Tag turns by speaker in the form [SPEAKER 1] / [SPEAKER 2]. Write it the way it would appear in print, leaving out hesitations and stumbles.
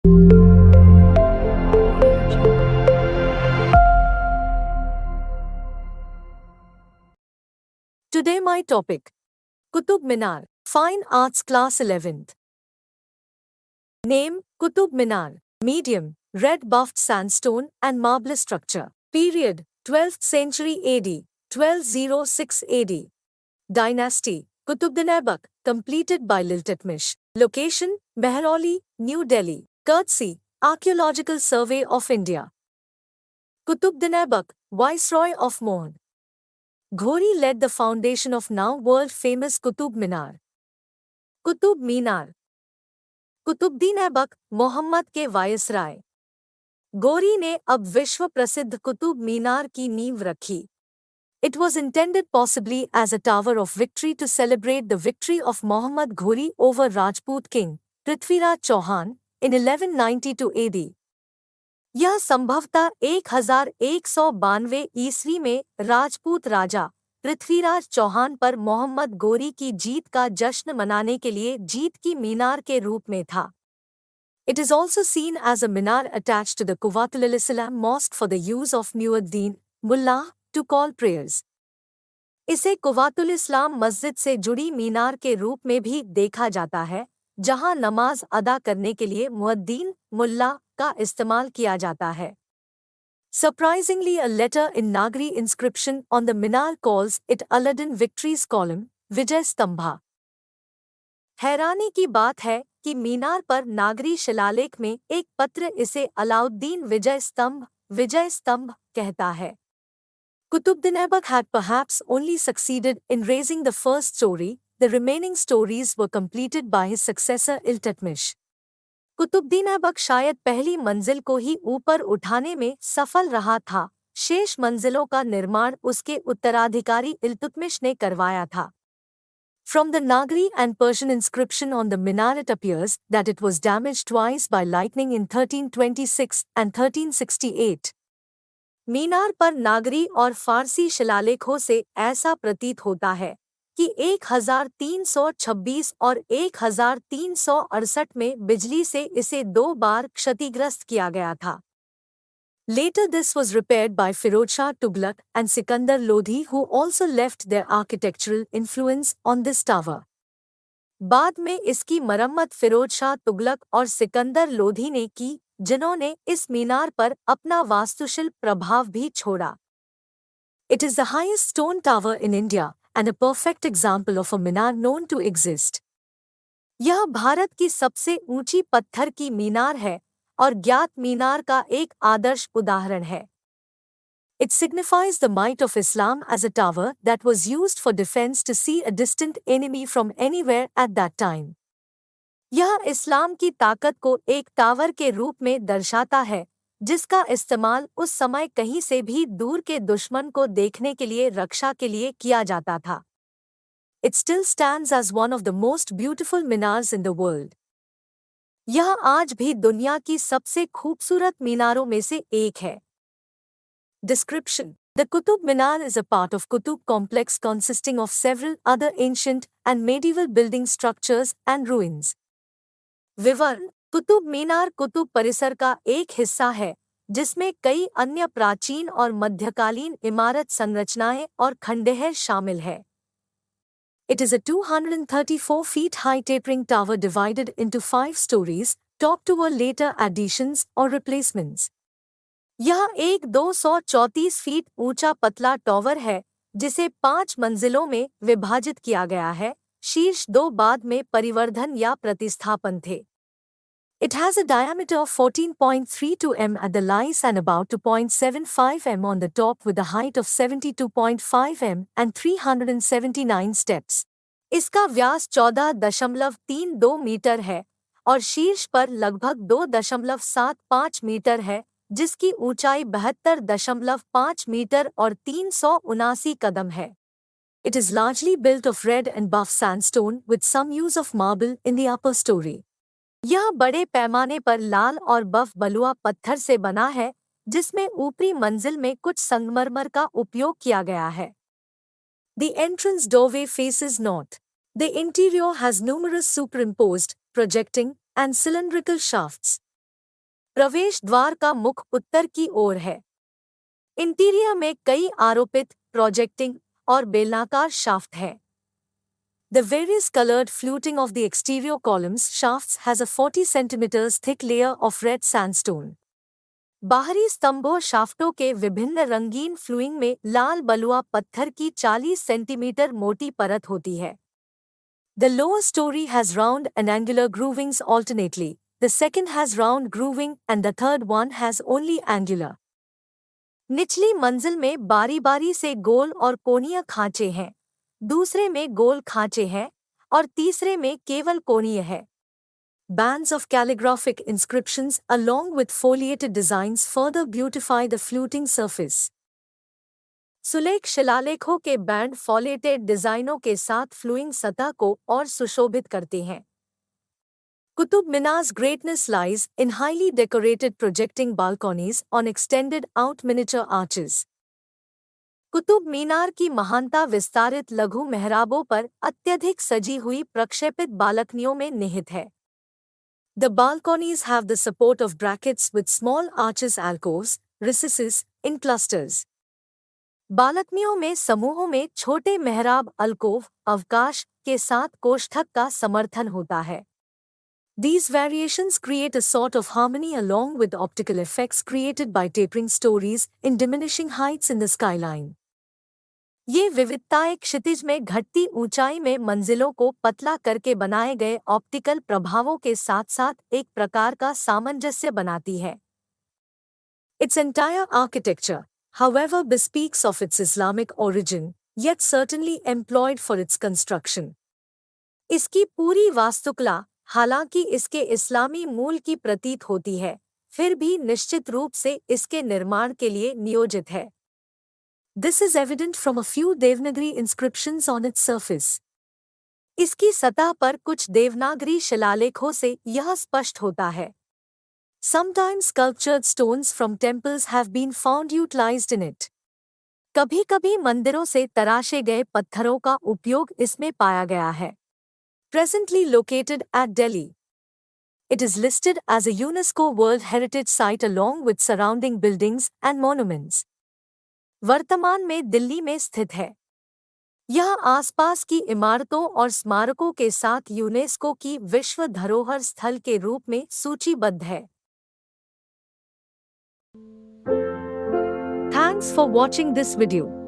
[SPEAKER 1] Today my topic, Qutub Minar, Fine Arts Class 11th. Name, Qutub Minar, medium, red buffed sandstone and marble structure. Period, 12th century AD, 1206 AD. Dynasty, Qutbuddin Aibak, completed by Iltutmish. Location, Mehrauli, New Delhi. Courtesy, Archaeological Survey of India. Qutbuddin Aibak, Viceroy of Mohd. Ghori led the foundation of now world-famous Qutub Minar. Qutub Minar. Qutubuddin Aibak Mohammad के viceroy गोरी ने अब विश्व प्रसिद्ध कुतुब मीनार की नींव रखी. It was intended possibly as a tower of victory to celebrate the victory of Muhammad Ghori over Rajput king Prithviraj Chauhan in 1192 AD. यह संभवतः 1192 ईस्वी में राजपूत राजा पृथ्वीराज चौहान पर मोहम्मद गोरी की जीत का जश्न मनाने के लिए जीत की मीनार के रूप में था. It is also seen as a minar attached to the Quwwatul Islam mosque for the use of Muaddin, Mullah, to call prayers. इसे कुव्वातुल इस्लाम मस्जिद से जुड़ी मीनार के रूप में भी देखा जाता है, जहां नमाज अदा करने के लिए मुअद्दिन, मुल्ला का इस्तेमाल किया जाता है. Surprisingly, a letter in Nagari inscription on the minar calls it Aladdin Victory's column, Vijay Stambha. हैरानी की बात है कि मीनार पर नागरी शिलालेख में एक पत्र इसे अलाउद्दीन विजय स्तंभ कहता है. Qutbuddin Aibak had perhaps only succeeded in raising the first story, the remaining stories were completed by his successor Iltutmish. Qutubuddin Aibak शायद पहली मंजिल को ही ऊपर उठाने में सफल रहा था, शेष मंजिलों का निर्माण उसके उत्तराधिकारी इल्तुतमिश ने करवाया था. From the Nagari and Persian inscription on the minar it appears that it was damaged twice by lightning in 1326 and 1368. मीनार पर नागरी और फारसी शिलालेखों से ऐसा प्रतीत होता है कि 1326 और 1368 में बिजली से इसे 2 बार क्षतिग्रस्त किया गया था. Later this was repaired by Firod Shah Tughlaq and Sikandar Lodhi, who also left their architectural influence on this tower. बाद में इसकी मरम्मत फिरोज शाह तुगलक और सिकंदर लोधी ने की, जिन्होंने इस मीनार पर अपना वास्तुशिल्प प्रभाव भी छोड़ा. It is the highest stone tower in India and a perfect example of a minar known to exist. यह भारत की सबसे ऊंची पत्थर की मीनार है और ज्ञात मीनार का एक आदर्श उदाहरण है. It signifies the might of Islam as a tower that was used for defense to see a distant enemy from anywhere at that time. यह इस्लाम की ताकत को एक टावर के रूप में दर्शाता है, जिसका इस्तेमाल उस समय कहीं से भी दूर के दुश्मन को देखने के लिए रक्षा के लिए किया जाता था. It still stands as one of the most beautiful minars in the world. यह आज भी दुनिया की सबसे खूबसूरत मीनारों में से एक है. Description: The Qutub Minar is a part of Qutub complex consisting of several other ancient and medieval building structures and ruins. विवरण: कुतुब मीनार कुतुब परिसर का एक हिस्सा है, जिसमें कई अन्य प्राचीन और मध्यकालीन इमारत संरचनाएं और खंडहर शामिल है. It is a 234 feet high tapering tower divided into 5 stories, topped to a later additions or replacements. यह एक 234 फीट ऊंचा पतला टॉवर है, जिसे 5 मंजिलों में विभाजित किया गया है, शीर्ष 2 बाद में परिवर्धन या प्रतिस्थापन थे. It has a diameter of 14.32 m at the lice and about 2.75 m on the top with a height of 72.5 m and 379 steps. इसका व्यास 14.32 मीटर है और शीर्ष पर लगभग 2.75 मीटर है, जिसकी ऊंचाई 72.5 मीटर और 379 कदम है. It is largely built of red and buff sandstone with some use of marble in the upper story. यह बड़े पैमाने पर लाल और बफ बलुआ पत्थर से बना है, जिसमें ऊपरी मंजिल में कुछ संगमरमर का उपयोग किया गया है. The entrance doorway faces north. The interior has numerous superimposed, projecting, and cylindrical shafts. प्रवेश द्वार का मुख उत्तर की ओर है। इंटीरियर में कई आरोपित, प्रोजेक्टिंग और बेलनाकार शाफ्ट हैं। The various colored fluting of the exterior columns shafts has a 40 cm thick layer of red sandstone. बाहरी स्तंभों शाफ्टों के विभिन्न रंगीन फ्लूइंग में लाल बलुआ पत्थर की 40 सेंटीमीटर मोटी परत होती है। The lower story has round and angular groovings alternately. The second has round grooving and the third one has only angular. निचली मंजिल में बारी-बारी से गोल और कोणीय खांचे हैं, दूसरे में गोल खांचे हैं और तीसरे में केवल कोणीय है। Bands of calligraphic inscriptions along with foliated designs further beautify the fluting surface. सुलेख शिलालेखों के बैंड फॉलिएटेड डिजाइनों के साथ फ्लूइंग सतह को और सुशोभित करते हैं। Qutub Minar's greatness lies in highly decorated projecting balconies on extended out miniature arches. Qutub Minar की महानता विस्तारित लघु मेहराबों पर अत्यधिक सजी हुई प्रक्षेपित बालकनियों में निहित है। The balconies have the support of brackets with small arches alcoves, recesses, in clusters. बालकनियों में समूहों में छोटे मेहराब अल्कोव, अवकाश के साथ कोष्ठक का समर्थन होता है। These variations create a sort of harmony along with optical effects created by tapering stories in diminishing heights in the skyline. ये विविधताएं क्षितिज में घटती ऊंचाई में मंजिलों को पतला करके बनाए गए ऑप्टिकल प्रभावों के साथ-साथ एक प्रकार का सामंजस्य बनाती है। Its entire architecture, however, bespeaks of its Islamic origin, yet certainly employed for its construction. इसकी पूरी वास्तुकला हालांकि इसके इस्लामी मूल की प्रतीत होती है, फिर भी निश्चित रूप से इसके निर्माण के लिए नियोजित है। This is evident from a few Devanagari inscriptions on its surface. इसकी सतह पर कुछ देवनागरी शिलालेखों से यह स्पष्ट होता है। Sometimes sculptured stones from temples have been found utilized in it. कभी-कभी मंदिरों से तराशे गए पत्थरों का उपयोग इसमें पाया गया है। Presently located at Delhi. It is listed as a UNESCO World Heritage Site along with surrounding buildings and monuments. वर्तमान में दिल्ली में स्थित है। यह आसपास की इमारतों और स्मारकों के साथ यूनेस्को की विश्व धरोहर स्थल के रूप में सूचीबद्ध है। Thanks for watching this video.